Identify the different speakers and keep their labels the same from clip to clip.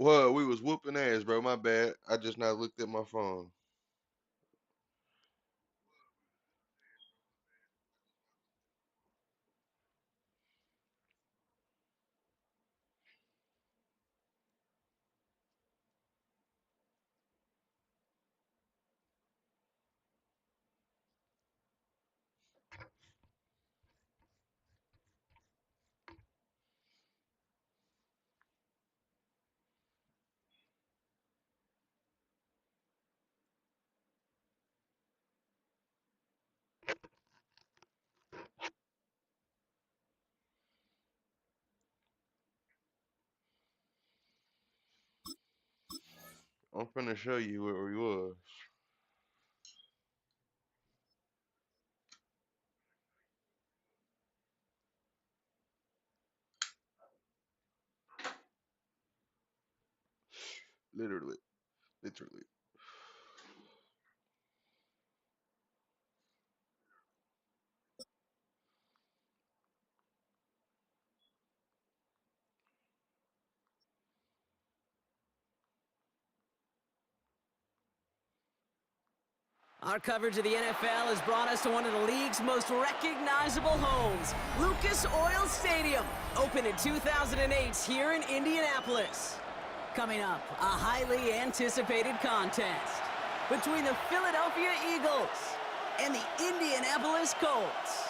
Speaker 1: Well, we was whooping ass, bro. My bad. I just not looked at my phone. I'm finna show you where we was. Literally. Literally.
Speaker 2: Our coverage of the NFL has brought us to one of the league's most recognizable homes, Lucas Oil Stadium, opened in 2008 here in Indianapolis. Coming up, a highly anticipated contest between the Philadelphia Eagles and the Indianapolis Colts.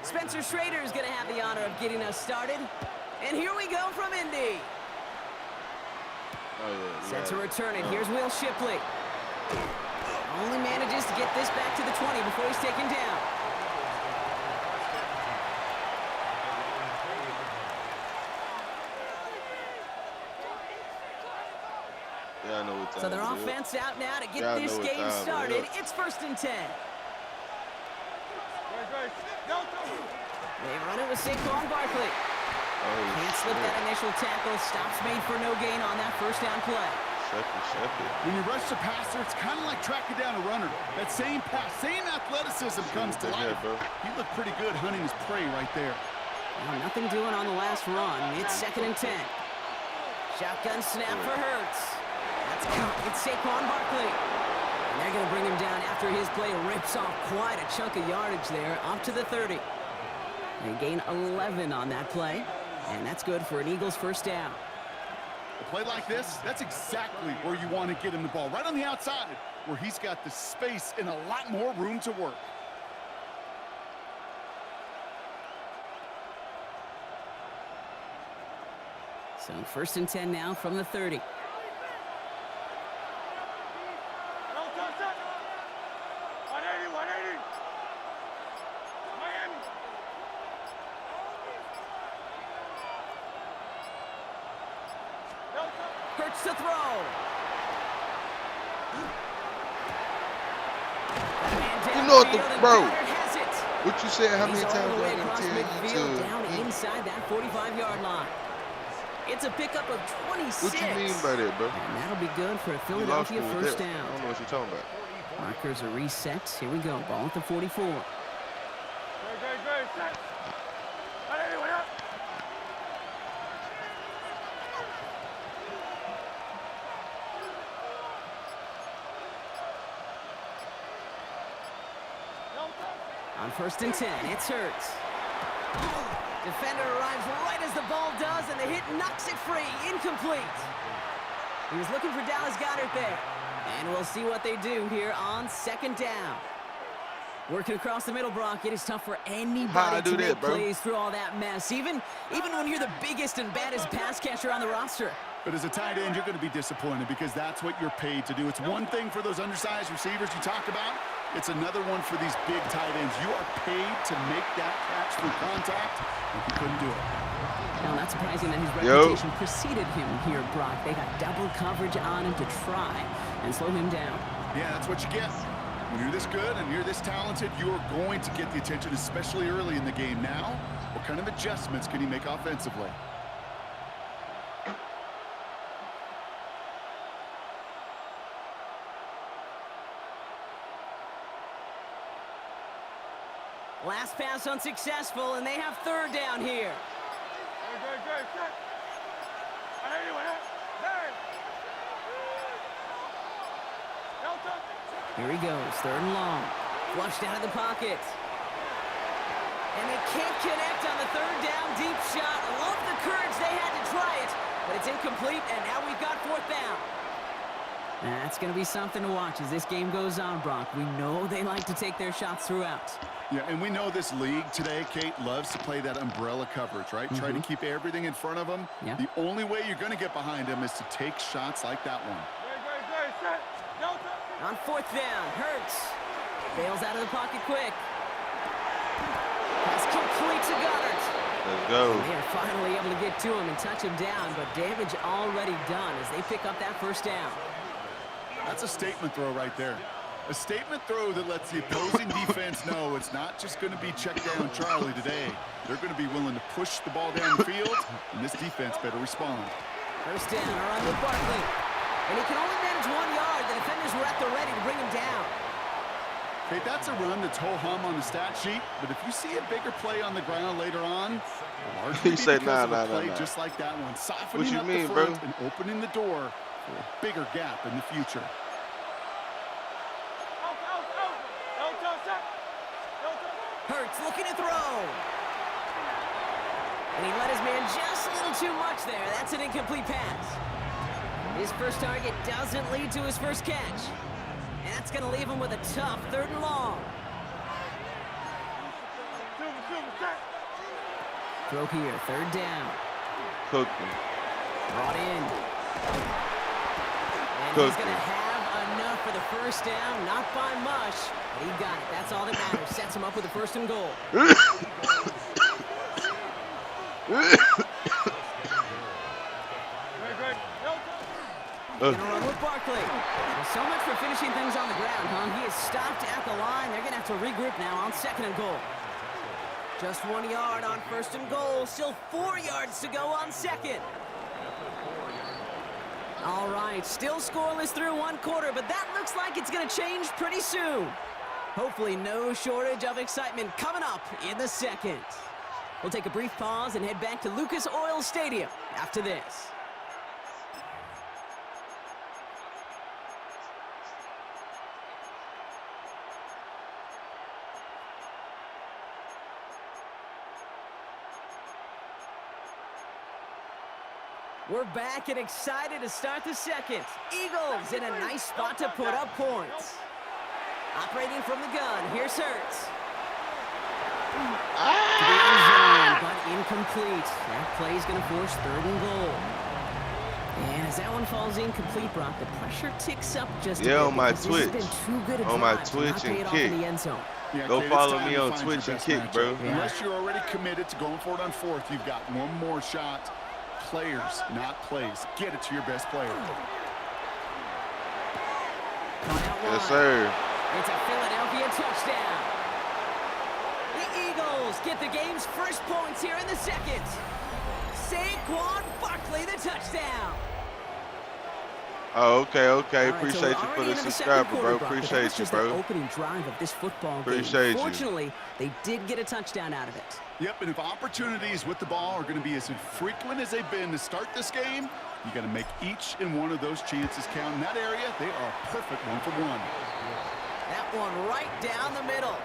Speaker 2: Spencer Schrader is going to have the honor of getting us started. And here we go from Indy.
Speaker 1: Oh, yeah.
Speaker 2: Set to return it. Here's Will Shipley. Only manages to get this back to the 20 before he's taken down.
Speaker 1: Yeah, I know what time
Speaker 2: So their
Speaker 1: it is.
Speaker 2: offense out now to get
Speaker 1: Yeah, I
Speaker 2: this
Speaker 1: know what
Speaker 2: game
Speaker 1: time it
Speaker 2: started.
Speaker 1: is.
Speaker 2: It's 1st and 10. They run it with Saquon Barkley.
Speaker 1: Oh,
Speaker 2: Can't slip
Speaker 1: shit.
Speaker 2: that initial tackle. Stops made for no gain on that first down play.
Speaker 1: Shepherd.
Speaker 3: When you rush the passer, it's kind of like tracking down a runner. That same pass, same athleticism comes to life.
Speaker 1: Bro.
Speaker 3: He looked pretty good hunting his prey right there.
Speaker 2: Well, nothing doing on the last run. It's 2nd and 10. Shotgun snap for Hurts. That's caught. It's Saquon Barkley. And they're going to bring him down after his play rips off quite a chunk of yardage there, up to the 30. They gain 11 on that play, and that's good for an Eagles first down.
Speaker 3: A play like this, that's exactly where you want to get him the ball. Right on the outside, where he's got the space and a lot more room to work.
Speaker 2: So 1st and 10 now from the 30. Hurts to throw.
Speaker 1: You know what the bro?
Speaker 2: Has it.
Speaker 1: What you said? How many
Speaker 2: He's all
Speaker 1: times
Speaker 2: the way
Speaker 1: I
Speaker 2: across
Speaker 1: done tell
Speaker 2: midfield,
Speaker 1: you
Speaker 2: down
Speaker 1: to?
Speaker 2: inside that 45-yard line. It's a pickup of 26.
Speaker 1: What you mean by that, bro?
Speaker 2: And that'll be good for a
Speaker 1: You lost me
Speaker 2: Philadelphia
Speaker 1: with
Speaker 2: first
Speaker 1: that. I
Speaker 2: down.
Speaker 1: don't know what you're talking about.
Speaker 2: Markers are reset. Here we go. Ball at the 44. On 1st and 10, it's Hurts. Defender arrives right as the ball does, and the hit knocks it free. Incomplete. He was looking for Dallas Goedert there. And we'll see what they do here on 2nd down. Working across the middle, Brock, it is tough for anybody to make plays through all that mess, even when you're the biggest and baddest pass catcher on the roster.
Speaker 3: But as a tight end, you're going to be disappointed because that's what you're paid to do. It's one thing for those undersized receivers you talk about. It's another one for these big tight ends. You are paid to make that catch through contact, and you couldn't do it.
Speaker 2: Now, not surprising that his reputation preceded him here, Brock. They got double coverage on him to try and slow him down.
Speaker 3: Yeah, that's what you get. When you're this good and you're this talented, you are going to get the attention, especially early in the game. Now, what kind of adjustments can he make offensively?
Speaker 2: Last pass unsuccessful, and they have third down here. Here he goes, third and long. Flushed out of the pocket. And they can't connect on the third down deep shot. I love the courage they had to try it, but it's incomplete, and now we've got fourth down. That's going to be something to watch as this game goes on, Brock. We know they like to take their shots throughout.
Speaker 3: Yeah, and we know this league today, Kate, loves to play that umbrella coverage, right? Try to keep everything in front of them.
Speaker 2: Yeah.
Speaker 3: The only way you're going to get behind them is to take shots like that one.
Speaker 2: On fourth down, Hurts bails out of the pocket quick. Pass complete to Goddard.
Speaker 1: Let's go.
Speaker 2: They are finally able to get to him and touch him down, but damage already done as they pick up that first down.
Speaker 3: That's a statement throw right there. A statement throw that lets the opposing defense know it's not just going to be check down Charlie today. They're going to be willing to push the ball down the field, and this defense better respond.
Speaker 2: First down, around with Barkley. And he can only manage 1 yard. The defenders were at the ready to bring him down.
Speaker 3: Okay, that's a run that's ho-hum on the stat sheet, but if you see a bigger play on the ground later on, largely
Speaker 1: He said,
Speaker 3: because
Speaker 1: nah,
Speaker 3: of a play
Speaker 1: nah.
Speaker 3: just like that one, softening
Speaker 1: What you
Speaker 3: up
Speaker 1: mean,
Speaker 3: the front
Speaker 1: bro?
Speaker 3: and opening the door for a bigger gap in the future.
Speaker 2: Hurts looking to throw. And he let his man just a little too much there. That's an incomplete pass. His first target doesn't lead to his first catch. And that's going to leave him with a tough third and long. Throw here, third down.
Speaker 1: Cooking.
Speaker 2: Brought in. And he's going to have enough for the first down. Not by much, but he got it. That's all that matters. Sets him up with a first and goal. Gonna run with Barkley. Well, so much for finishing things on the ground, huh? He is stopped at the line. They're gonna have to regroup now on second and goal. Just 1 yard on first and goal. Still 4 yards to go on second. All right, still scoreless through one quarter, but that looks like it's gonna change pretty soon. Hopefully no shortage of excitement coming up in the second. We'll take a brief pause and head back to Lucas Oil Stadium after this. We're back and excited to start the second. Eagles in a nice spot to put up points. Operating from the gun, here's Hurts. To the end zone, but incomplete. That play's going to force third and goal. And as that one falls incomplete, Brock, the pressure ticks up just a bit.
Speaker 1: On my
Speaker 2: because
Speaker 1: Twitch.
Speaker 2: this has been too good a
Speaker 1: On my
Speaker 2: drive to
Speaker 1: Twitch
Speaker 2: not pay
Speaker 1: and
Speaker 2: it off
Speaker 1: Kick.
Speaker 2: in the end zone.
Speaker 3: Yeah,
Speaker 1: Go
Speaker 3: Kate,
Speaker 1: follow
Speaker 3: it's time
Speaker 1: me
Speaker 3: to
Speaker 1: on
Speaker 3: find
Speaker 1: Twitch
Speaker 3: your
Speaker 1: and
Speaker 3: best
Speaker 1: Kick,
Speaker 3: matchup.
Speaker 1: bro.
Speaker 2: Yeah.
Speaker 3: Unless you're already committed to going for it on fourth, you've got one more shot. Players, not plays. Get it to your best player.
Speaker 1: Yes, sir.
Speaker 2: It's a Philadelphia touchdown. The Eagles get the game's first points here in the second. Saquon Barkley, the touchdown.
Speaker 1: Oh, okay.
Speaker 2: All right, so
Speaker 1: Appreciate
Speaker 2: we're
Speaker 1: you for
Speaker 2: already
Speaker 1: the
Speaker 2: into
Speaker 1: subscriber,
Speaker 2: second
Speaker 1: bro.
Speaker 2: quarter, Brock, but
Speaker 1: Appreciate
Speaker 2: that's
Speaker 1: you,
Speaker 2: just the
Speaker 1: bro.
Speaker 2: opening drive of this football game.
Speaker 1: Appreciate you.
Speaker 2: Fortunately, they did get a touchdown out of it.
Speaker 3: Yep, and if opportunities with the ball are going to be as infrequent as they've been to start this game, you got to make each and one of those chances count. In that area, they are a perfect 1-for-1.
Speaker 2: That one right down the middle.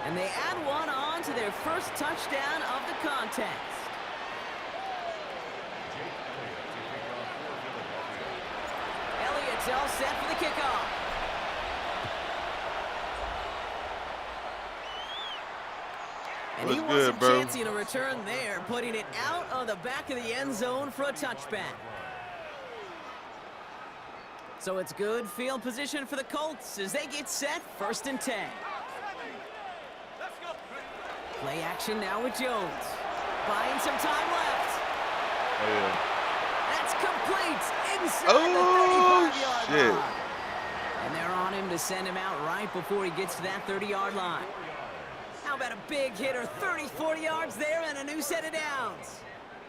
Speaker 2: And they add one on to their first touchdown of the contest. Elliott's all set for the kickoff. And he
Speaker 1: What's
Speaker 2: wasn't
Speaker 1: good, bro?
Speaker 2: chancing a return there, putting it out of the back of the end zone for a touchback. So it's good field position for the Colts as they get set, 1st and 10. Play action now with Jones. Buying some time left.
Speaker 1: Oh, yeah.
Speaker 2: That's complete inside the
Speaker 1: Oh,
Speaker 2: 35-yard
Speaker 1: shit.
Speaker 2: line. And they're on him to send him out right before he gets to that 30-yard line. How about a big hitter, 30, 40 yards there and a new set of downs.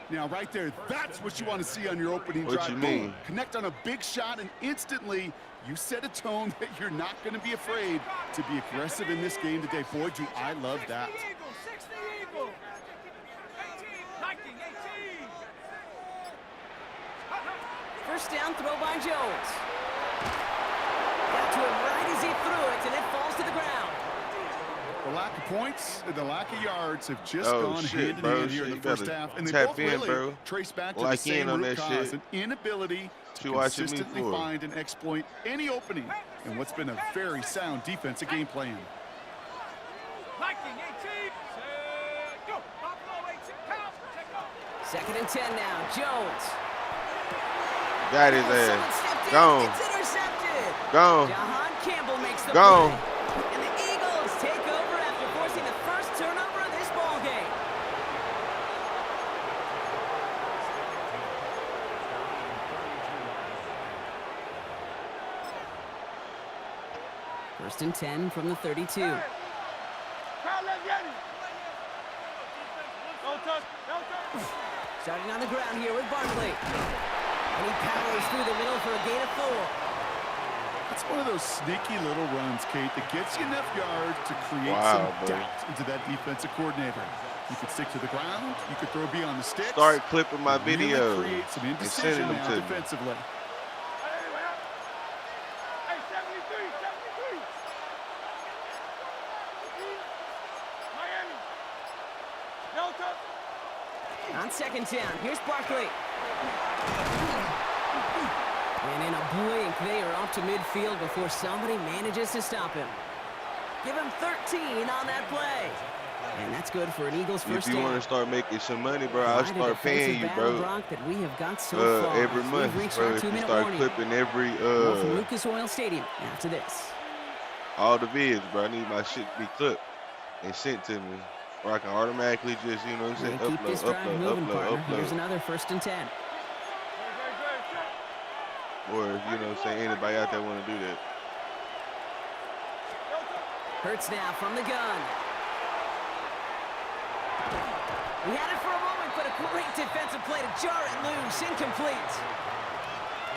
Speaker 3: Now, right there, that's what you want to see on your opening
Speaker 1: What
Speaker 3: drive.
Speaker 1: you
Speaker 3: Boom.
Speaker 1: mean?
Speaker 3: Connect on a big shot, and instantly you set a tone that you're not going to be afraid to be aggressive in this game today. Boy, do I love that.
Speaker 2: first down throw by Jones. Got to it right as he threw it, and it falls to the ground.
Speaker 3: The lack of points and the lack of yards have just
Speaker 1: Oh
Speaker 3: gone
Speaker 1: shit,
Speaker 3: hand in
Speaker 1: bro.
Speaker 3: hand here
Speaker 1: Shit,
Speaker 3: in
Speaker 1: you
Speaker 3: the first
Speaker 1: better
Speaker 3: half. And they
Speaker 1: tap
Speaker 3: both
Speaker 1: in,
Speaker 3: really
Speaker 1: bro.
Speaker 3: trace back to the
Speaker 1: Lock in
Speaker 3: same
Speaker 1: on
Speaker 3: root
Speaker 1: that
Speaker 3: cause,
Speaker 1: shit.
Speaker 3: an inability
Speaker 1: What
Speaker 3: to
Speaker 1: you watching me
Speaker 3: consistently
Speaker 1: for?
Speaker 3: find and exploit any opening in what's been a very sound defensive game plan.
Speaker 2: Second and 10 now. Jones.
Speaker 1: Got his
Speaker 2: Someone
Speaker 1: ass.
Speaker 2: stepped in.
Speaker 1: Gone.
Speaker 2: It's intercepted.
Speaker 1: Gone.
Speaker 2: Jahan Campbell makes the
Speaker 1: Gone.
Speaker 2: play. And the Eagles take over after forcing the first turnover of this ball game. First and 10 from the 32. Starting on the ground here with Barkley. And he powers through the middle for a gain of 4.
Speaker 3: It's one of those sneaky little runs, Kate, that gets you enough yards to create some doubt into that defensive coordinator. You could stick to the ground. You could throw beyond the sticks.
Speaker 1: Start clipping my
Speaker 3: really
Speaker 1: videos
Speaker 3: create some
Speaker 1: and
Speaker 3: indecision
Speaker 1: sending them
Speaker 3: now
Speaker 1: to me.
Speaker 3: defensively.
Speaker 2: On second down, here's Barkley. And in a blink, they are off to midfield before somebody manages to stop him. Give him 13 on that play. And that's good for an Eagles first
Speaker 1: If you
Speaker 2: down.
Speaker 1: want to start making some money, bro, I'll
Speaker 2: Quite a
Speaker 1: start paying you,
Speaker 2: defensive battle,
Speaker 1: bro.
Speaker 2: Brock, that we have got so far.
Speaker 1: Every
Speaker 2: We've
Speaker 1: month,
Speaker 2: reached
Speaker 1: bro.
Speaker 2: our
Speaker 1: If you
Speaker 2: 2-minute
Speaker 1: start
Speaker 2: warning.
Speaker 1: clipping every
Speaker 2: More from Lucas Oil Stadium after this.
Speaker 1: all the vids, bro. I need my shit to be clipped and sent to me, or I can automatically just, you know what I'm saying,
Speaker 2: They keep this drive moving, partner. Here's
Speaker 1: upload.
Speaker 2: another first and 10.
Speaker 1: Or if, you know what I'm saying, anybody out there want to do that.
Speaker 2: Hurts now from the gun. He had it for a moment, but a great defensive play to jar it loose. Incomplete.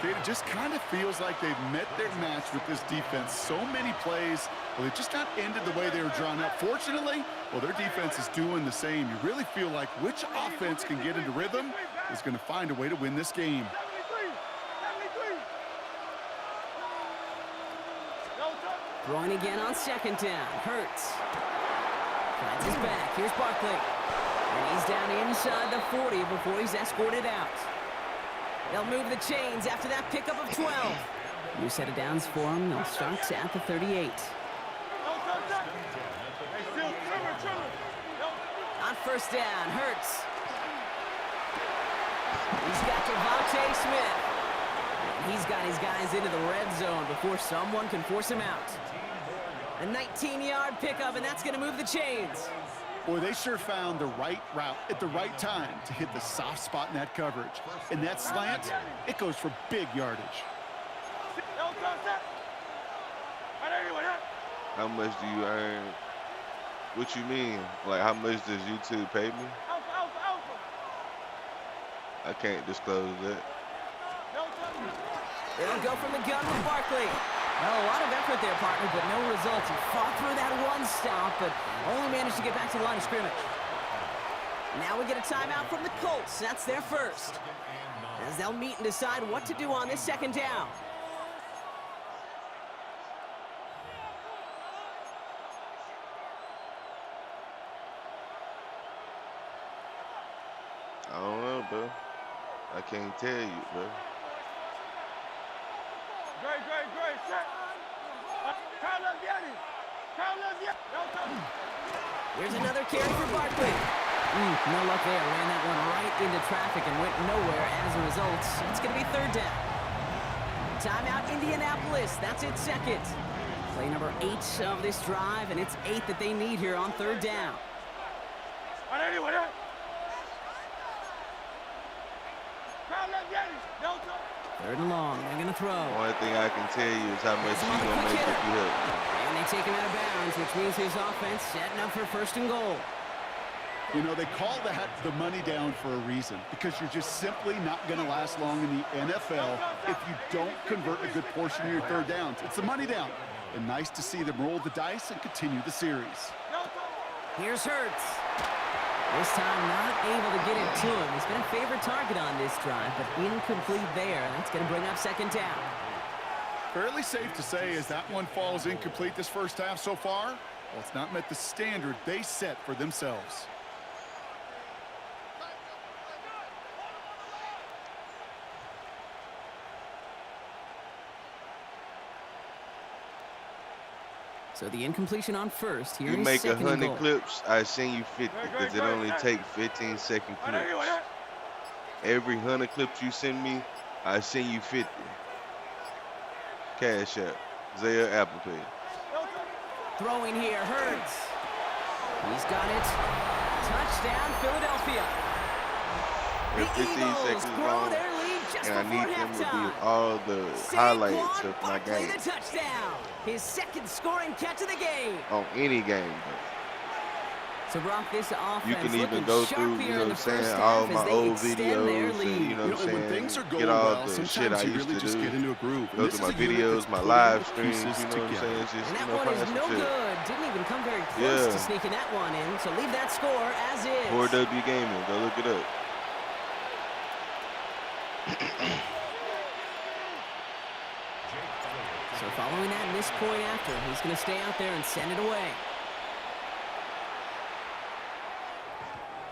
Speaker 3: Kate, it just kind of feels like they've met their match with this defense. So many plays, well, they just not ended the way they were drawn up. Fortunately, well, their defense is doing the same. You really feel like which offense can get into rhythm is going to find a way to win this game.
Speaker 2: Throwing again on second down. Hurts. Finds his back. Here's Barkley. And he's down inside the 40 before he's escorted out. They'll move the chains after that pickup of 12. New set of downs for him. They'll start at the 38. On first down, Hurts. He's got Devontae Smith. And he's got his guys into the red zone before someone can force him out. A 19-yard pickup, and that's going to move the chains.
Speaker 3: Boy, they sure found the right route at the right time to hit the soft spot in that coverage. And that slant, it goes for big yardage.
Speaker 1: How much do you earn? What you mean? Like, how much does YouTube pay me? I can't disclose that.
Speaker 2: They'll go from the gun with Barkley. Well, a lot of effort there, partner, but no results. He fought through that one stop, but only managed to get back to the line of scrimmage. Now we get a timeout from the Colts. That's their first. As they'll meet and decide what to do on this second down.
Speaker 1: I don't know, bro. I can't tell you, bro.
Speaker 2: Here's another carry for Barkley. No luck there. Ran that one right into traffic and went nowhere as a result. It's going to be third down. Timeout, Indianapolis. That's its second. Play number 8 of this drive, and it's 8 that they need here on third down. Third and long. They're going to throw.
Speaker 1: Only thing I can tell you is how much he's gonna make if you hit.
Speaker 2: And they take him out of bounds, which means his offense setting up for first and goal.
Speaker 3: You know, they call that the money down for a reason, because you're just simply not going to last long in the NFL if you don't convert a good portion of your third downs. It's the money down. And nice to see them roll the dice and continue the series.
Speaker 2: Here's Hurts. This time not able to get it to him. He's been a favorite target on this drive, but incomplete there. That's going to bring up second down.
Speaker 3: Fairly safe to say as that one falls incomplete this first half so far, well, it's not met the standard they set for themselves.
Speaker 2: So the incompletion on first. Here
Speaker 1: You
Speaker 2: is
Speaker 1: make
Speaker 2: second and
Speaker 1: 100
Speaker 2: goal.
Speaker 1: clips, I send you 50 because it only take 15-second clips. Every 100 clips you send me, I send you 50. Cash App, Zelle, Apple Pay.
Speaker 2: Throwing here, Hurts. He's got it. Touchdown, Philadelphia.
Speaker 1: They're
Speaker 2: The
Speaker 1: 15
Speaker 2: Eagles
Speaker 1: seconds
Speaker 2: grow
Speaker 1: long,
Speaker 2: their lead just
Speaker 1: and I
Speaker 2: before
Speaker 1: need them to
Speaker 2: halftime.
Speaker 1: be all the highlights of my
Speaker 2: Barkley,
Speaker 1: game.
Speaker 2: the touchdown. His second scoring catch of the game.
Speaker 1: On any game,
Speaker 2: So Brock, this offense
Speaker 1: you can even
Speaker 2: looking
Speaker 1: go
Speaker 2: sharp
Speaker 1: through,
Speaker 2: here
Speaker 1: you know
Speaker 2: in
Speaker 1: what
Speaker 2: the
Speaker 1: I'm
Speaker 2: first
Speaker 1: saying,
Speaker 2: half
Speaker 1: all
Speaker 2: as
Speaker 1: my
Speaker 2: they
Speaker 1: old
Speaker 2: extend their
Speaker 1: videos,
Speaker 2: lead.
Speaker 1: and you know what I'm
Speaker 3: And when
Speaker 1: saying,
Speaker 3: things are going
Speaker 1: get all
Speaker 3: well,
Speaker 1: the shit
Speaker 3: sometimes
Speaker 1: I
Speaker 3: you
Speaker 1: used
Speaker 3: really
Speaker 1: to
Speaker 3: just
Speaker 1: do.
Speaker 3: get into a groove.
Speaker 1: Go
Speaker 3: This
Speaker 1: through
Speaker 3: is
Speaker 1: my
Speaker 3: a unit
Speaker 1: videos,
Speaker 3: that's
Speaker 1: my
Speaker 3: putting
Speaker 1: live
Speaker 3: the
Speaker 1: streams,
Speaker 3: pieces
Speaker 1: you know what I'm
Speaker 3: together.
Speaker 1: saying? It's just,
Speaker 2: And
Speaker 1: you
Speaker 2: that
Speaker 1: know,
Speaker 2: one
Speaker 1: probably
Speaker 2: is
Speaker 1: some
Speaker 2: no
Speaker 1: shit.
Speaker 2: good. Didn't even come very close
Speaker 1: Yeah.
Speaker 2: to sneaking that one in. So leave that score as is.
Speaker 1: 4W Gaming, go look it up.
Speaker 2: So following that missed point after, he's going to stay out there and send it away.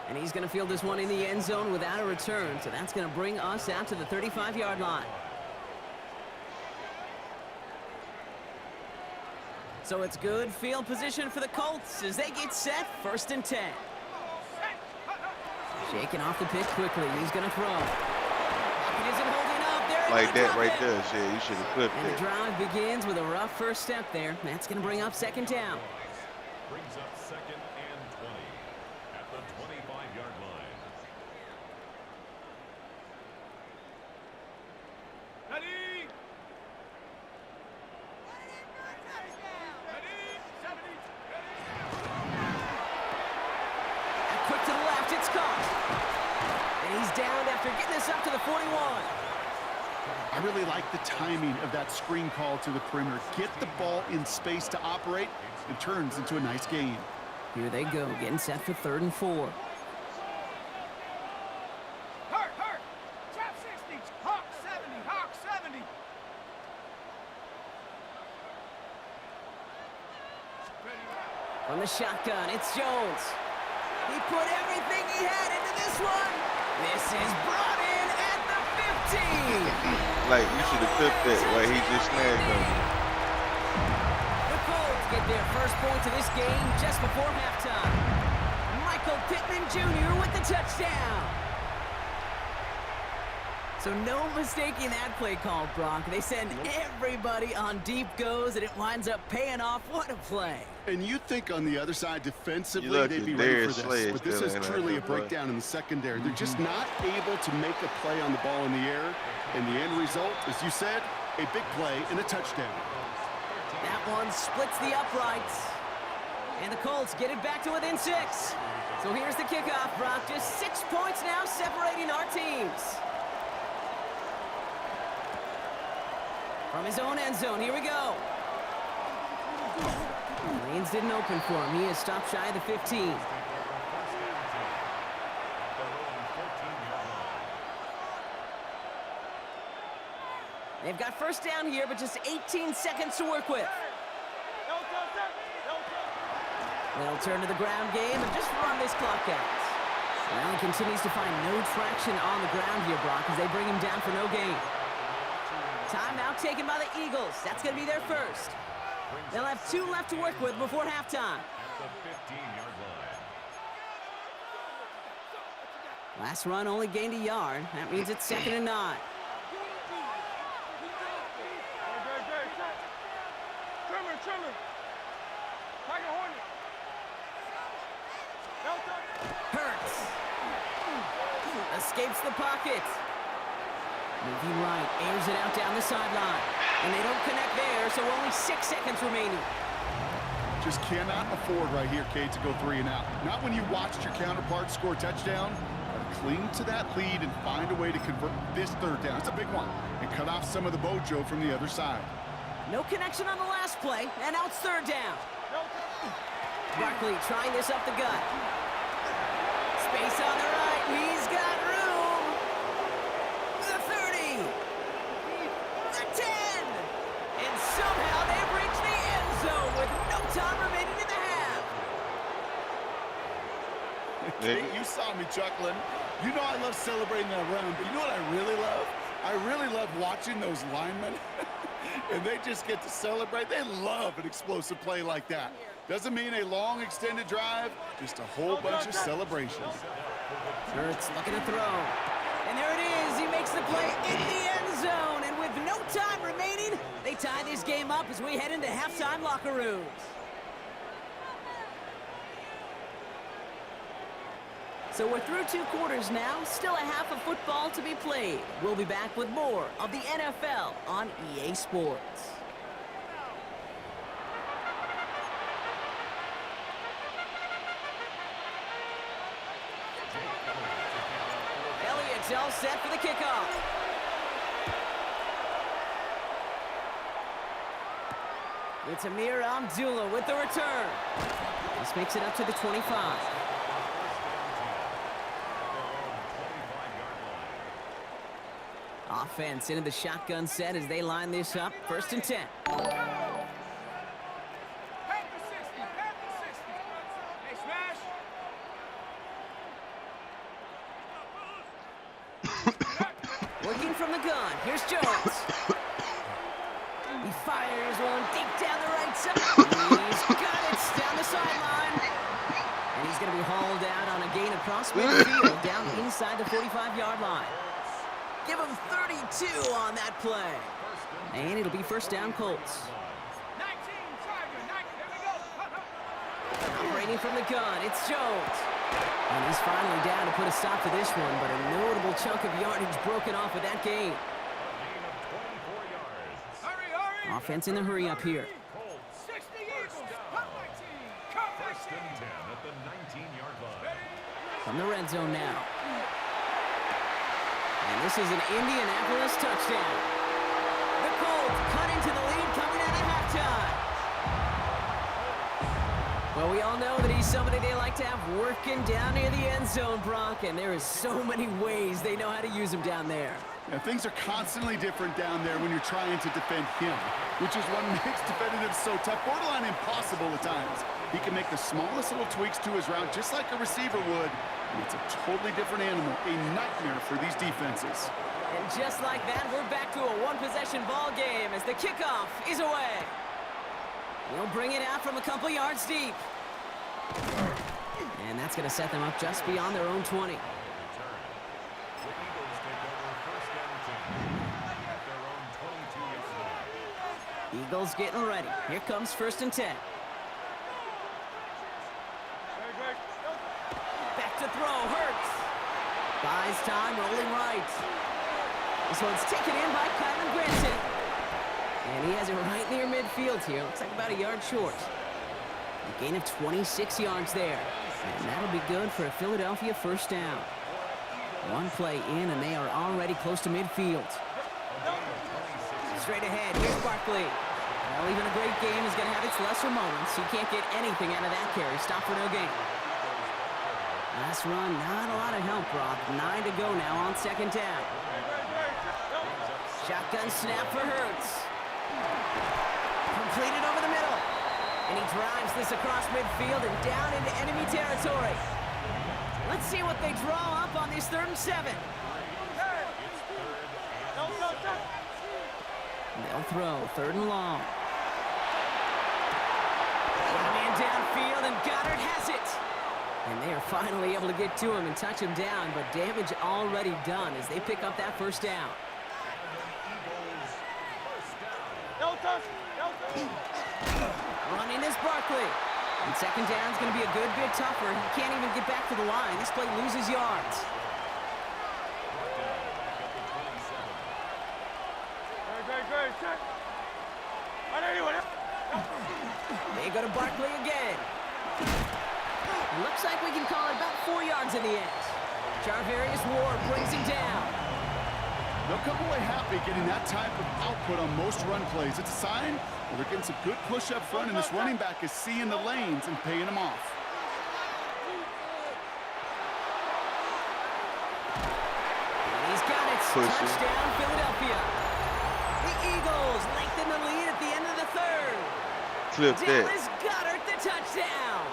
Speaker 2: And he's going to field this one in the end zone without a return. So that's going to bring us out to the 35-yard line. So it's good field position for the Colts as they get set, 1st and 10. Shaking off the pitch quickly. He's going to throw. Pocket isn't holding up. They're able
Speaker 1: Like
Speaker 2: to
Speaker 1: that
Speaker 2: drop
Speaker 1: right
Speaker 2: it.
Speaker 1: there, shit, you should have clipped
Speaker 2: And the
Speaker 1: it.
Speaker 2: drive begins with a rough first step there. That's going to bring up second down.
Speaker 4: Brings up 2nd and 20 at the 25-yard line.
Speaker 5: Ready?
Speaker 2: Quick to the left, it's caught. And he's down after getting this up to the 41.
Speaker 3: I really like the timing of that screen call to the perimeter. Get the ball in space to operate. It turns into a nice gain.
Speaker 2: Here they go, getting set for 3rd and 4.
Speaker 5: Hurt! Trap 60! Hawk 70! Hawk 70!
Speaker 2: From the shotgun, it's Jones. He put everything he had into this one. This is brought in at the 15.
Speaker 1: Like, you should have clipped that where he just snagged on you.
Speaker 2: The Colts get their first points of this game just before halftime. Michael Pittman Jr. with the touchdown. So no mistaking that play call, Brock. They send everybody on deep goes, and it winds up paying off. What a play.
Speaker 3: And you think on the other side defensively
Speaker 1: You look
Speaker 3: they'd
Speaker 1: at
Speaker 3: be ready
Speaker 1: Darius
Speaker 3: for
Speaker 1: Slay
Speaker 3: this. But this
Speaker 1: still
Speaker 3: is
Speaker 1: in that
Speaker 3: truly a
Speaker 1: good play.
Speaker 3: breakdown in the secondary. They're just not able to make a play on the ball in the air. And the end result, as you said, a big play and a touchdown.
Speaker 2: That one splits the uprights. And the Colts get it back to within 6. So here's the kickoff, Brock. Just 6 points now separating our teams. From his own end zone, here we go. Lanes didn't open for him. He is stopped shy of the 15. They've got first down here, but just 18 seconds to work with. They'll turn to the ground game and just run this clock out. Well, he continues to find no traction on the ground here, Brock, as they bring him down for no gain. Timeout taken by the Eagles. That's going to be their first. They'll have 2 left to work with before halftime.
Speaker 4: At the 15-yard line.
Speaker 2: Last run only gained a yard. That means it's 2nd and 9.
Speaker 5: Trimmer! Tiger Hornet!
Speaker 2: Hurts. Escapes the pocket. Moving right, airs it out down the sideline. And they don't connect there, so only 6 seconds remaining.
Speaker 3: Just cannot afford right here, Kate, to go 3 and out. Not when you watched your counterpart score a touchdown. Cling to that lead and find a way to convert this 3rd down. It's a big one. And cut off some of the mojo from the other side.
Speaker 2: No connection on the last play, and now it's 3rd down. Barkley trying this up the gut. Space on the right. He's got room. The 30. The 10. And somehow they've reached the end zone with no time remaining in the half.
Speaker 3: Kate, you saw me chuckling. You know I love celebrating that run, but you know what I really love? I really love watching those linemen. And they just get to celebrate. They love an explosive play like that. Doesn't mean a long extended drive, just a whole bunch of celebration.
Speaker 2: Hurts looking to throw. And there it is. He makes the play in the end zone. And with no time remaining, they tie this game up as we head into halftime locker rooms. So we're through 2 quarters now. Still a half of football to be played. We'll be back with more of the NFL on EA Sports. Elliott's all set for the kickoff. It's Amir Abdullah with the return. This makes it up to the 25. Offense into the shotgun set as they line this up. 1st and 10.
Speaker 5: Pack the 60, pack the 60. Hey, Smash.
Speaker 2: Working from the gun. Here's Jones. He fires one deep down the right side. He's got it down the sideline. And he's going to be hauled out on a gain across midfield down inside the 45-yard line. Give him 32 on that play. And it'll be 1st down Colts.
Speaker 5: 19, Tiger, 19. Here we go.
Speaker 2: Operating from the gun, it's Jones. And he's finally down to put a stop to this one, but a notable chunk of yardage broken off with that gain.
Speaker 5: Hurry, hurry.
Speaker 2: Offense in the hurry up here.
Speaker 5: 60 Eagles. Cut 19. Cut 19.
Speaker 4: At the 19-yard line.
Speaker 2: From the red zone now. And this is an Indianapolis touchdown. The Colts cut into the lead coming out of halftime. Well, we all know that he's somebody they like to have working down near the end zone, Brock, and there is so many ways they know how to use him down there.
Speaker 3: Yeah, things are constantly different down there when you're trying to defend him, which is what makes defending him so tough, borderline impossible at times. He can make the smallest little tweaks to his route just like a receiver would, and it's a totally different animal, a nightmare for these defenses.
Speaker 2: And just like that, we're back to a one-possession ball game as the kickoff is away. They'll bring it out from a couple yards deep. And that's going to set them up just beyond their own 20. Eagles getting ready. Here comes 1st and 10. Back to throw, Hurts. Buys time, rolling right. This one's taken in by Kylan Granson. And he has it right near midfield here. Looks like about a yard short. A gain of 26 yards there. And that'll be good for a Philadelphia 1st down. One play in, and they are already close to midfield. Straight ahead, here's Barkley. Well, even a great game is going to have its lesser moments. He can't get anything out of that carry. Stop for no gain. Last run, not a lot of help, Brock. 9 to go now on 2nd down. Shotgun snap for Hurts. Completed over the middle. And he drives this across midfield and down into enemy territory. Let's see what they draw up on this 3rd and 7. They'll throw 3rd and long. Got a man downfield, and Goddard has it. And they are finally able to get to him and touch him down, but damage already done as they pick up that 1st down. Running is Barkley. And 2nd down is going to be a good bit tougher. He can't even get back to the line. This play loses yards. They go to Barkley again. Looks like we can call it about 4 yards in the end. Jarvarius Ward brings him down.
Speaker 3: They'll come away happy getting that type of output on most run plays. It's a sign that they're getting some good push up front, and this running back is seeing the lanes and paying them off.
Speaker 1: pushing.
Speaker 2: Touchdown, Philadelphia. The Eagles lengthen the lead at the end of the third.
Speaker 1: Clip that.
Speaker 2: Dallas Goedert, the touchdown.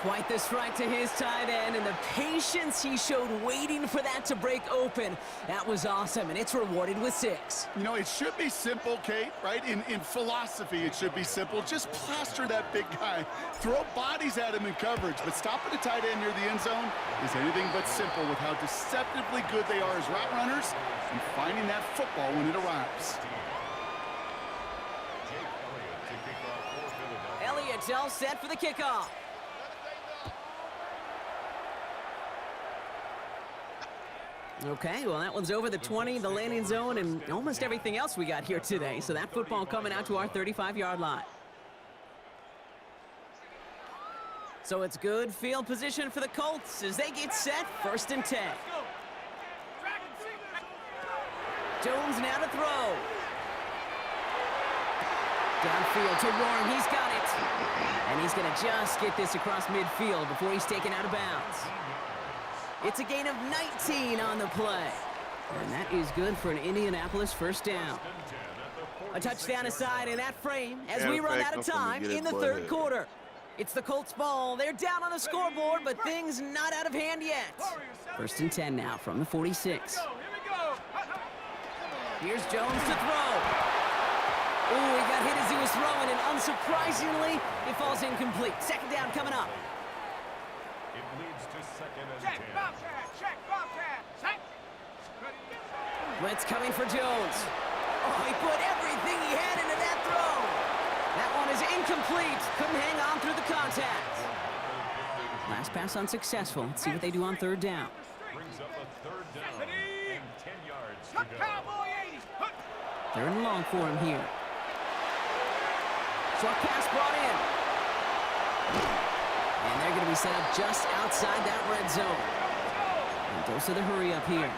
Speaker 2: Quite the strike to his tight end, and the patience he showed waiting for that to break open. That was awesome, and it's rewarded with 6.
Speaker 3: You know, it should be simple, Kate, right? In philosophy, it should be simple. Just plaster that big guy. Throw bodies at him in coverage, but stopping a tight end near the end zone is anything but simple with how deceptively good they are as route runners and finding that football when it arrives.
Speaker 2: Elliott all set for the kickoff. Okay, well, that one's over the 20, the landing zone, and almost everything else we got here today. So that football coming out to our 35-yard line. So it's good field position for the Colts as they get set, 1st and 10. Jones now to throw. Downfield to Warren, he's got it. And he's going to just get this across midfield before he's taken out of bounds. It's a gain of 19 on the play. And that is good for an Indianapolis 1st down. A touchdown aside in that frame as we run out of time in the 3rd quarter. It's the Colts ball. They're down on the scoreboard, but things not out of hand yet. 1st and 10 now from the 46. Here's Jones to throw. Ooh, he got hit as he was throwing, and unsurprisingly, it falls incomplete. 2nd down coming up.
Speaker 4: It leads to 2nd and 10.
Speaker 5: Check Bobcat, check Bobcat, check.
Speaker 2: Blitz coming for Jones. Oh, he put everything he had into that throw. That one is incomplete. Couldn't hang on through the contact. Last pass unsuccessful. Let's see what they do on 3rd down.
Speaker 4: Brings up a 3rd down and 10 yards to go.
Speaker 5: Cowboy 80.
Speaker 2: 3rd and long for him here. Short pass brought in. And they're going to be set up just outside that red zone. And dose of the hurry up here.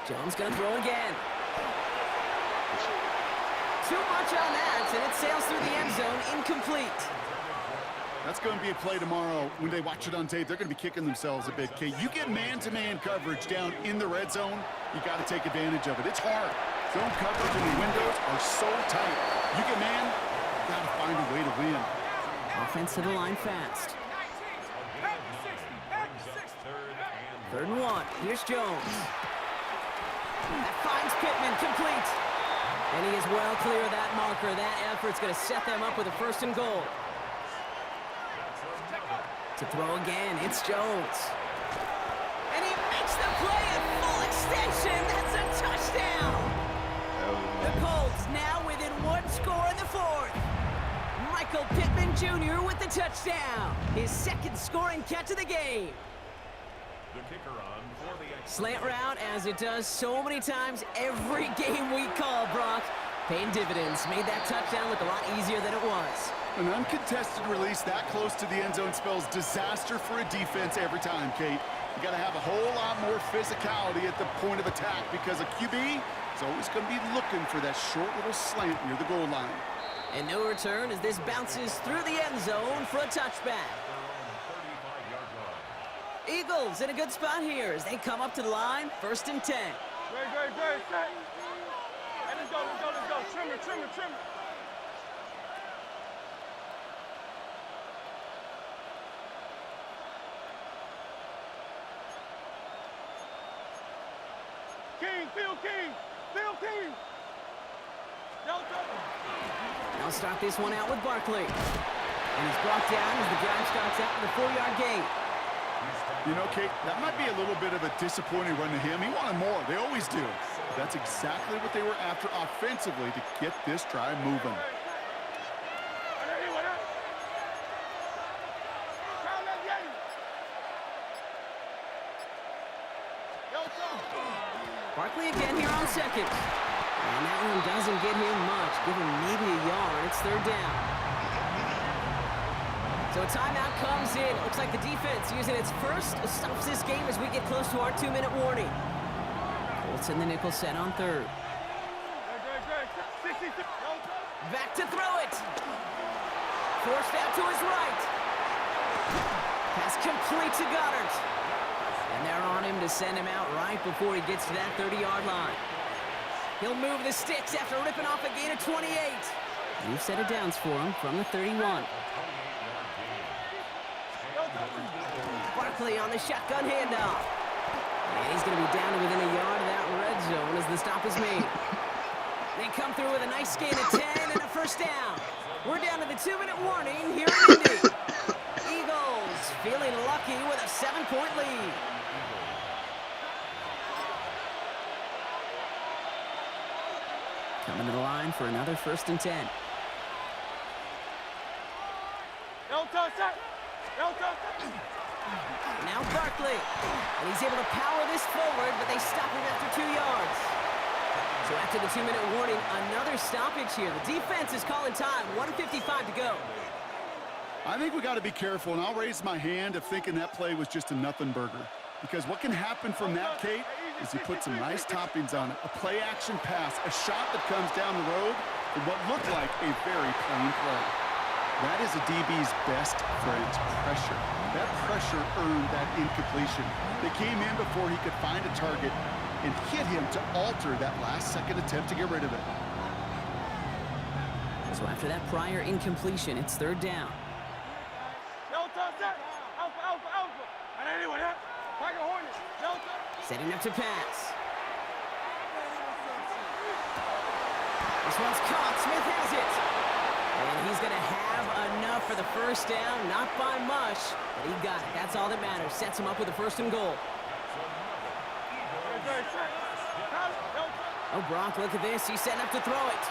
Speaker 2: Jones going to throw again. Too much on that, and it sails through the end zone, incomplete.
Speaker 3: That's going to be a play tomorrow. When they watch it on tape, they're going to be kicking themselves a bit, Kate. You get man-to-man coverage down in the red zone, you got to take advantage of it. It's hard. Zone coverage and the windows are so tight. You get man, you got to find a way to win.
Speaker 2: Offense to the line fast. 3rd and 1. Here's Jones. That finds Pittman, complete. And he is well clear of that marker. That effort's going to set them up with a 1st and goal. To throw again, it's Jones. And he makes the play at full extension. That's a touchdown. The Colts now within 1 score in the 4th. Michael Pittman Jr. with the touchdown. His 2nd scoring catch of the game.
Speaker 4: The kicker on for the
Speaker 2: Slant route, as it does so many times every game we call, Brock. Paying dividends. Made that touchdown look a lot easier than it was.
Speaker 3: An uncontested release that close to the end zone spells disaster for a defense every time, Kate. You got to have a whole lot more physicality at the point of attack because a QB is always going to be looking for that short little slant near the goal line.
Speaker 2: And no return as this bounces through the end zone for a touchback. Eagles in a good spot here as they come up to the line, 1st and 10.
Speaker 5: Great, set. Hey, let's go. Trimmer. Phil King.
Speaker 2: They'll start this one out with Barkley. And he's brought down as the drive starts out with a 4-yard gain.
Speaker 3: You know, Kate, that might be a little bit of a disappointing run to him. He wanted more. They always do. That's exactly what they were after offensively to get this drive moving.
Speaker 2: Barkley again here on 2nd. And that one doesn't get him much. Give him maybe a yard. It's 3rd down. So a timeout comes in. It looks like the defense using its first stops this game as we get close to our 2-minute warning. Colts in the nickel set on 3rd. Back to throw it. Forced out to his right. Pass complete to Goddard. And they're on him to send him out right before he gets to that 30-yard line. He'll move the sticks after ripping off a gain of 28. New set of downs for him from the 31. Barkley on the shotgun handoff. And he's going to be down to within a yard of that red zone as the stop is made. They come through with a nice gain of 10 and a first down. We're down to the 2-minute warning here in Indy. Eagles feeling lucky with a 7-point lead. Coming to the line for another 1st and 10. Now Barkley. And he's able to power this forward, but they stop him after 2 yards. So after the 2-minute warning, another stoppage here. The defense is calling time. 1:55 to go.
Speaker 3: I think we got to be careful, and I'll raise my hand of thinking that play was just a nothing burger. Because what can happen from that, Kate, is you put some nice toppings on it. A play-action pass, a shot that comes down the road for what looked like a very plain play. That is a DB's best friend, pressure. That pressure earned that incompletion. They came in before he could find a target and hit him to alter that last-second attempt to get rid of it.
Speaker 2: So after that prior incompletion, it's 3rd down. Setting up to pass. This one's caught. Smith has it. And he's going to have enough for the first down. Not by much, but he got it. That's all that matters. Sets him up with a 1st and goal. Oh, Brock, look at this. He's setting up to throw it.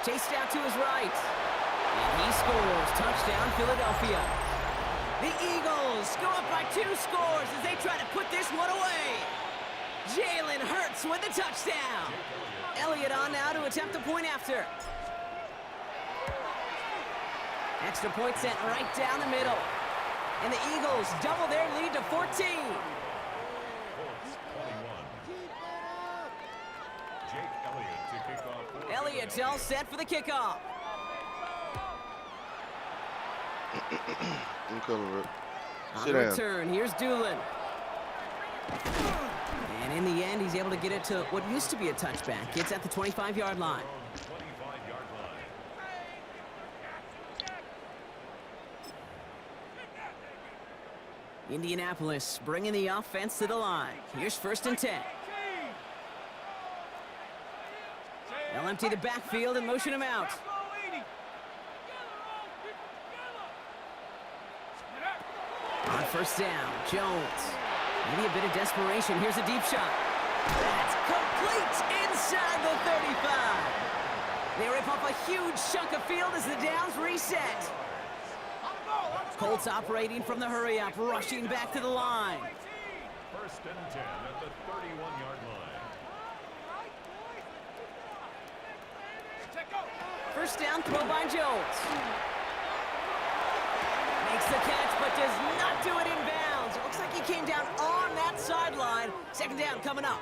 Speaker 2: Chased out to his right. And he scores. Touchdown, Philadelphia. The Eagles go up by 2 scores as they try to put this one away. Jalen Hurts with the touchdown. Elliott on now to attempt the point after. Extra point sent right down the middle. And the Eagles double their lead to 14. Elliott's all set for the kickoff.
Speaker 1: I'm coming, Rick.
Speaker 2: On
Speaker 1: Sit
Speaker 2: the
Speaker 1: down.
Speaker 2: return, here's Doolin. And in the end, he's able to get it to what used to be a touchback. It's at the 25-yard line. Indianapolis bringing the offense to the line. Here's 1st and 10. They'll empty the backfield and motion him out. On 1st down, Jones. Maybe a bit of desperation. Here's a deep shot. That's complete inside the 35. They rip off a huge chunk of field as the downs reset. Colts operating from the hurry-up, rushing back to the line.
Speaker 4: 1st and 10 at the 31-yard line.
Speaker 2: 1st down, throw by Jones. Makes the catch, but does not do it in bounds. It looks like he came down on that sideline. 2nd down coming up.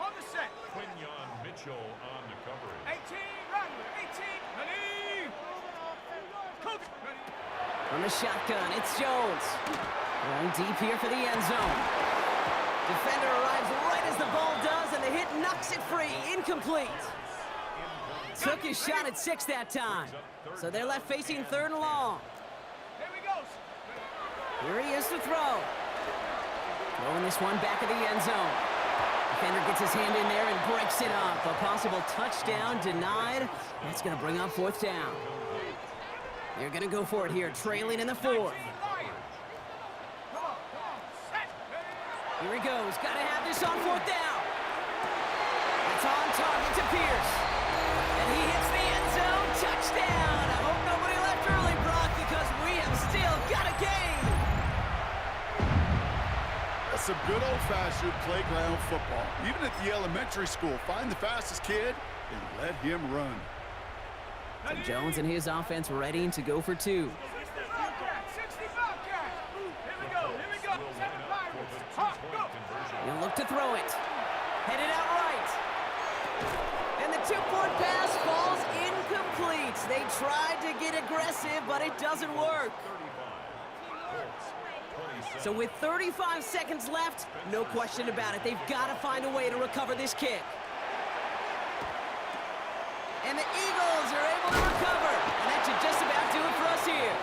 Speaker 5: On the set.
Speaker 4: Quinyon Mitchell on the coverage.
Speaker 5: 18, right. 18, ready. Cook, ready.
Speaker 2: From the shotgun, it's Jones. Going deep here for the end zone. Defender arrives right as the ball does, and the hit knocks it free. Incomplete. Took his shot at 6 that time. So they're left facing 3rd and long.
Speaker 5: Here we go.
Speaker 2: Here he is to throw. Throwing this one back of the end zone. Defender gets his hand in there and breaks it up. A possible touchdown denied. That's going to bring up 4th down. They're going to go for it here, trailing in the 4th. Here he goes. Got to have this on 4th down. It's on target to Pierce. And he hits the end zone. Touchdown. I hope nobody left early, Brock, because we have still got a game.
Speaker 3: That's some good old-fashioned playground football. Even at the elementary school, find the fastest kid and let him run.
Speaker 2: So Jones and his offense ready to go for 2.
Speaker 5: 60 Bobcat. Here we go. 7 Pirates. Hawk, go.
Speaker 2: He'll look to throw it. Headed out right. And the 2-point pass falls incomplete. They tried to get aggressive, but it doesn't work. So with 35 seconds left, no question about it, they've got to find a way to recover this kick. And the Eagles are able to recover. And that should just about do it for us here.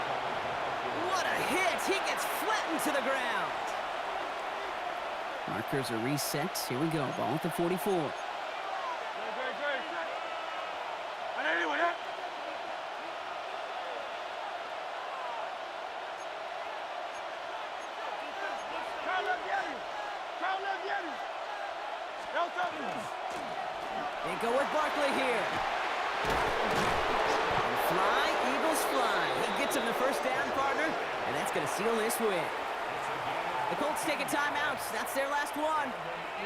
Speaker 2: What a hit. He gets flattened to the ground. Markers are reset. Here we go. Ball at the 44. They go with Barkley here. And fly, Eagles fly. He gets him the first down, partner, and that's going to seal this win. The Colts take a timeout. That's their last one.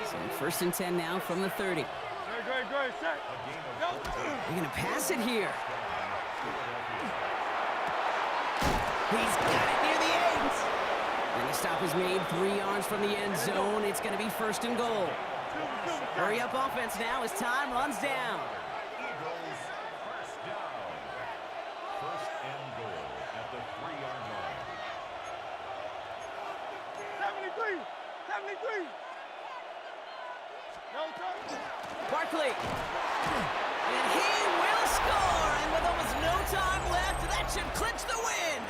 Speaker 2: So first and 10 now from the 30.
Speaker 5: Great.
Speaker 2: They're going to pass it here. He's got it near the 8. And the stop is made 3 yards from the end zone. It's going to be first and goal. Hurry up offense now as time runs down.
Speaker 4: Eagles first down. First and goal at the 3-yard line.
Speaker 5: 73. No touch.
Speaker 2: Barkley. And he will score. And with almost no time left, that should clinch the win.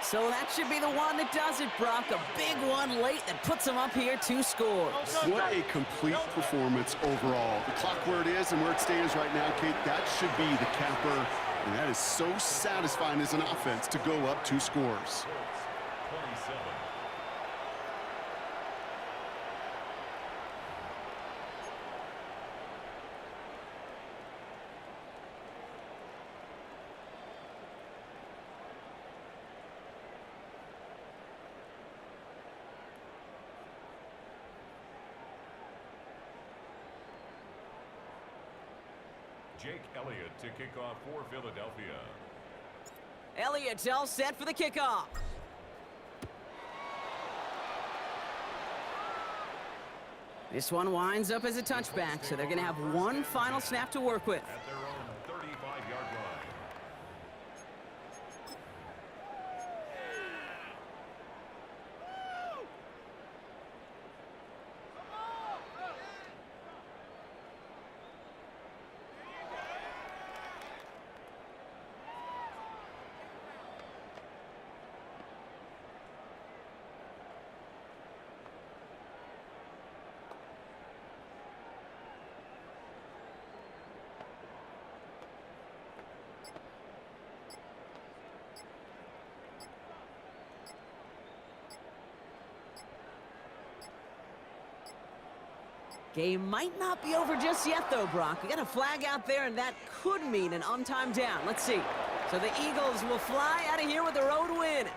Speaker 2: So that should be the one that does it, Brock. A big one late that puts them up here 2 scores.
Speaker 3: What a complete performance overall. The clock where it is and where it stands right now, Kate, that should be the capper. And that is so satisfying as an offense to go up 2 scores.
Speaker 4: 27. Jake Elliott to kick off for Philadelphia.
Speaker 2: Elliott's all set for the kickoff. This one winds up as a touchback, so they're going to have one final snap to work with.
Speaker 4: At their own 35-yard line.
Speaker 2: Game might not be over just yet, though, Brock. We got a flag out there, and that could mean an on-time down. Let's see. So the Eagles will fly out of here with a road win.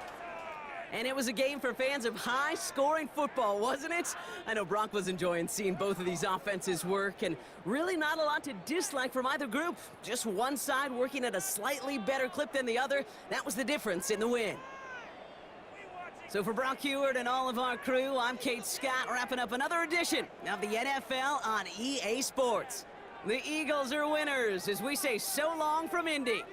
Speaker 2: And it was a game for fans of high-scoring football, wasn't it? I know Brock was enjoying seeing both of these offenses work, and really not a lot to dislike from either group. Just one side working at a slightly better clip than the other. That was the difference in the win. So for Brock Heward and all of our crew, I'm Kate Scott, wrapping up another edition of the NFL on EA Sports. The Eagles are winners as we say so long from Indy.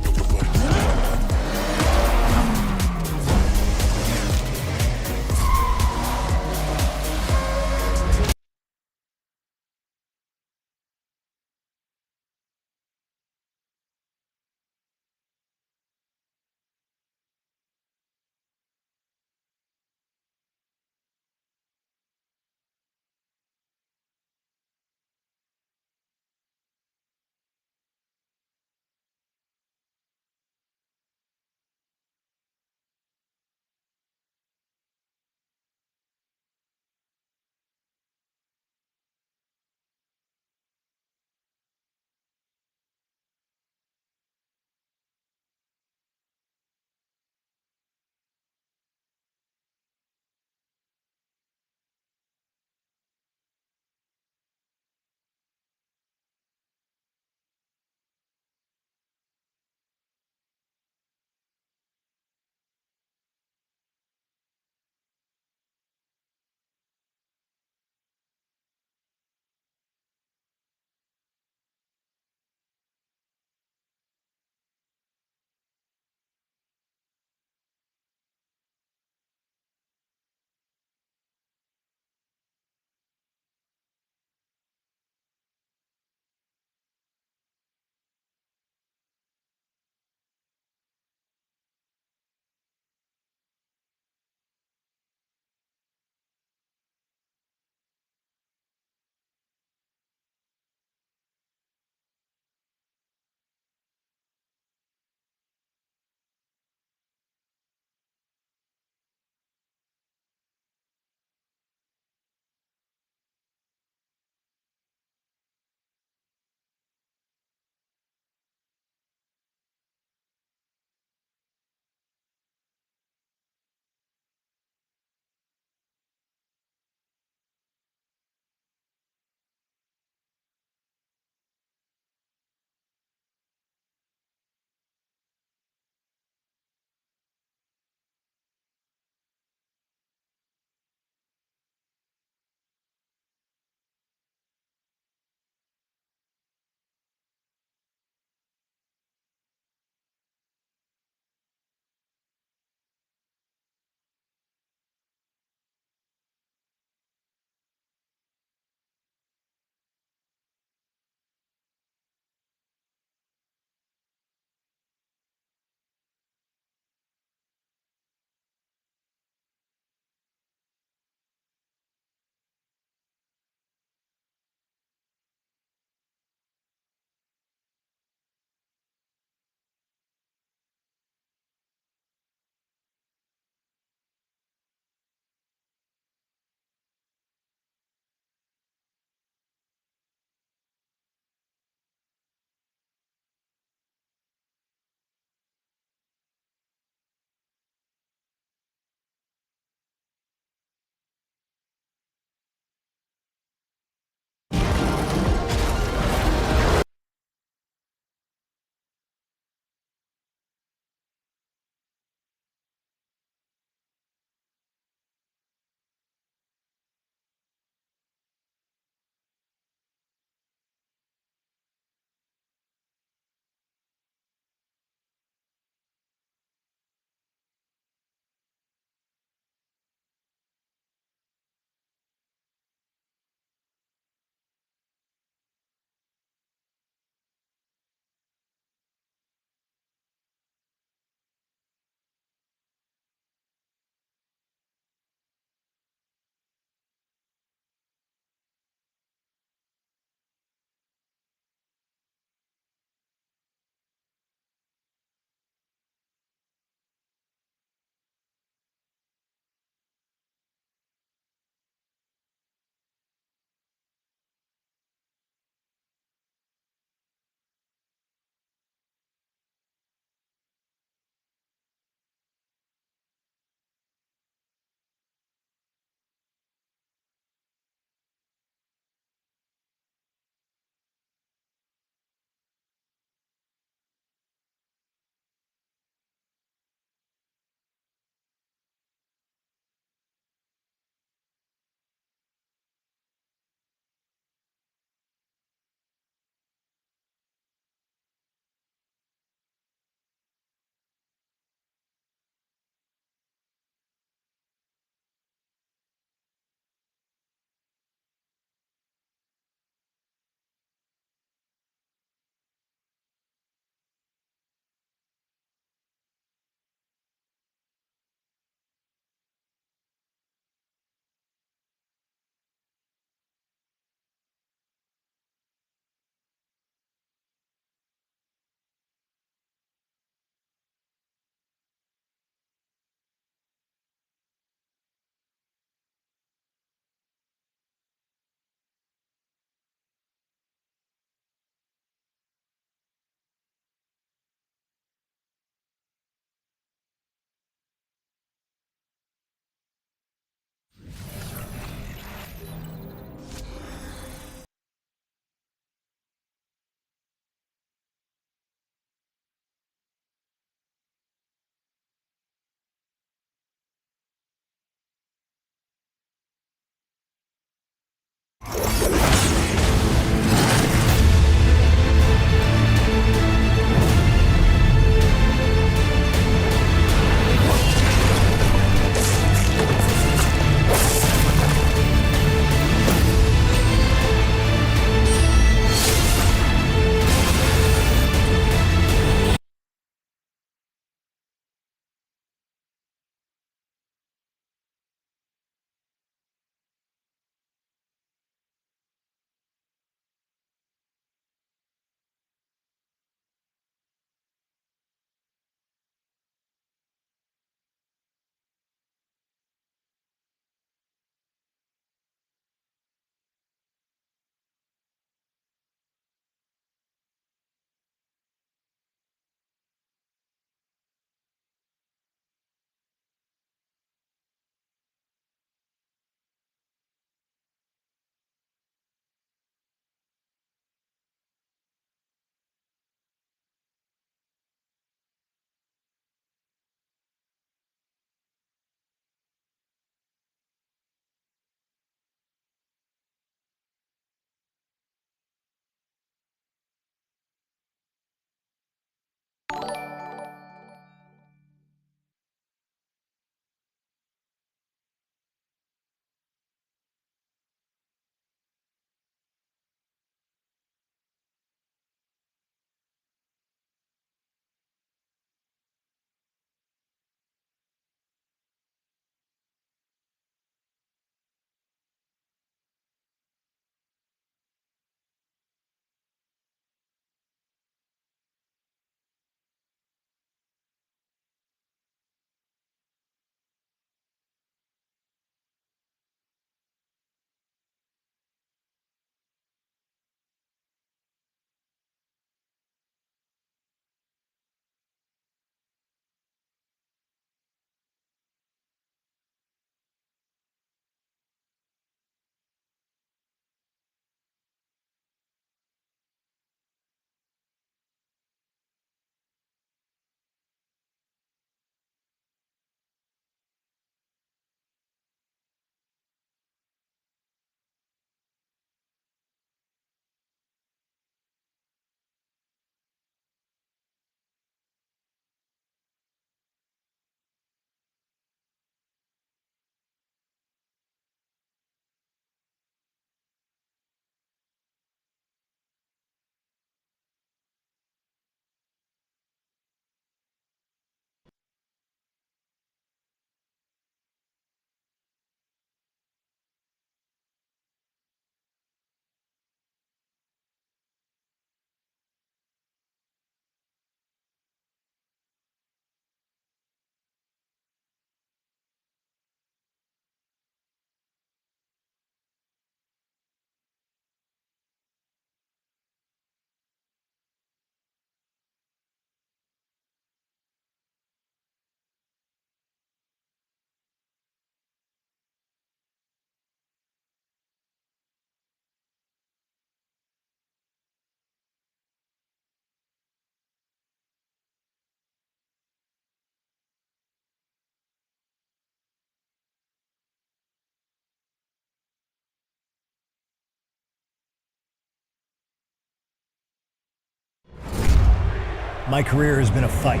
Speaker 6: My career has been a fight,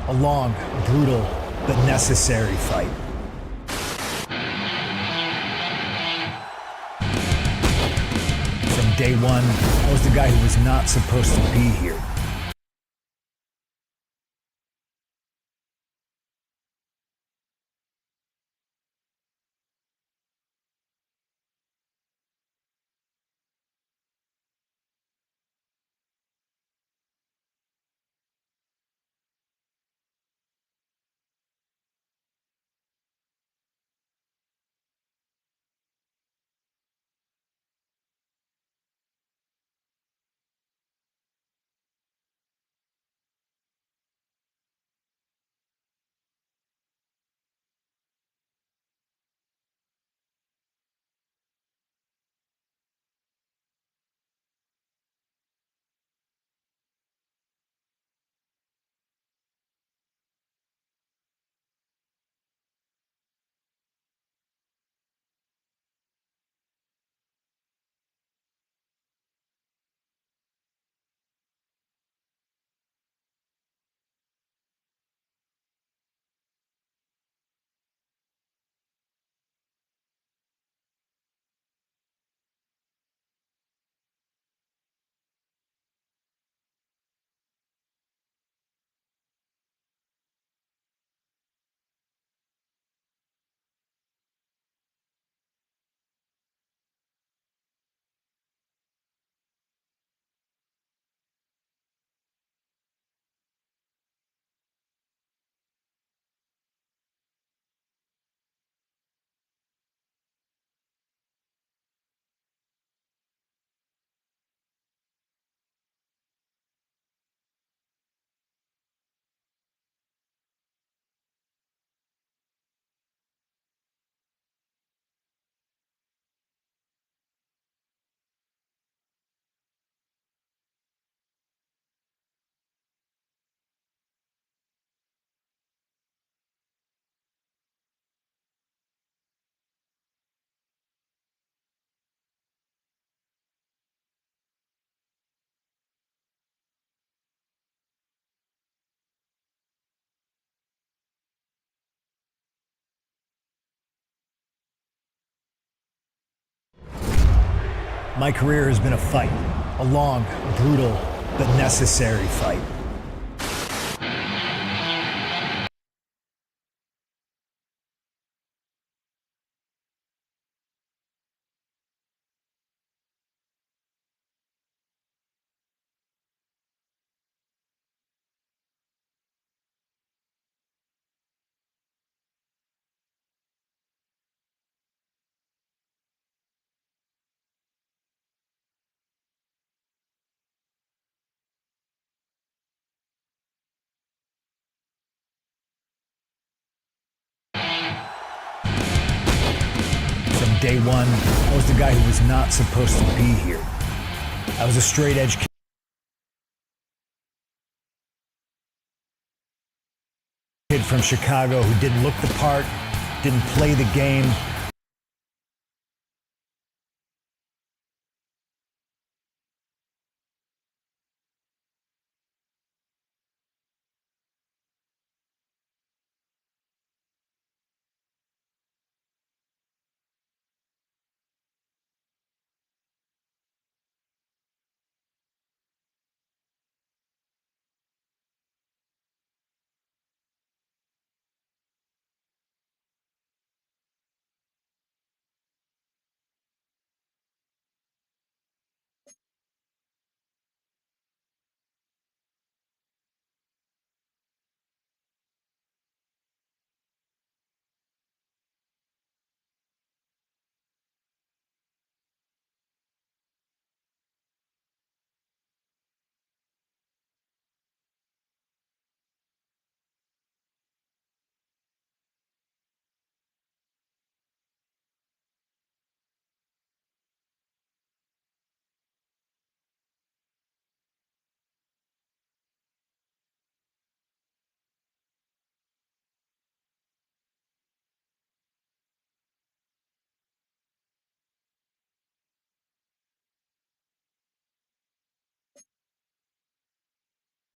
Speaker 6: a long, brutal, but necessary fight. From day one, I was the guy who was not supposed to be here. My career has been a fight, a long, brutal, but necessary fight. From day one, I was the guy who was not supposed to be here. I was a straight-edge kid from Chicago who didn't look the part, didn't play the game,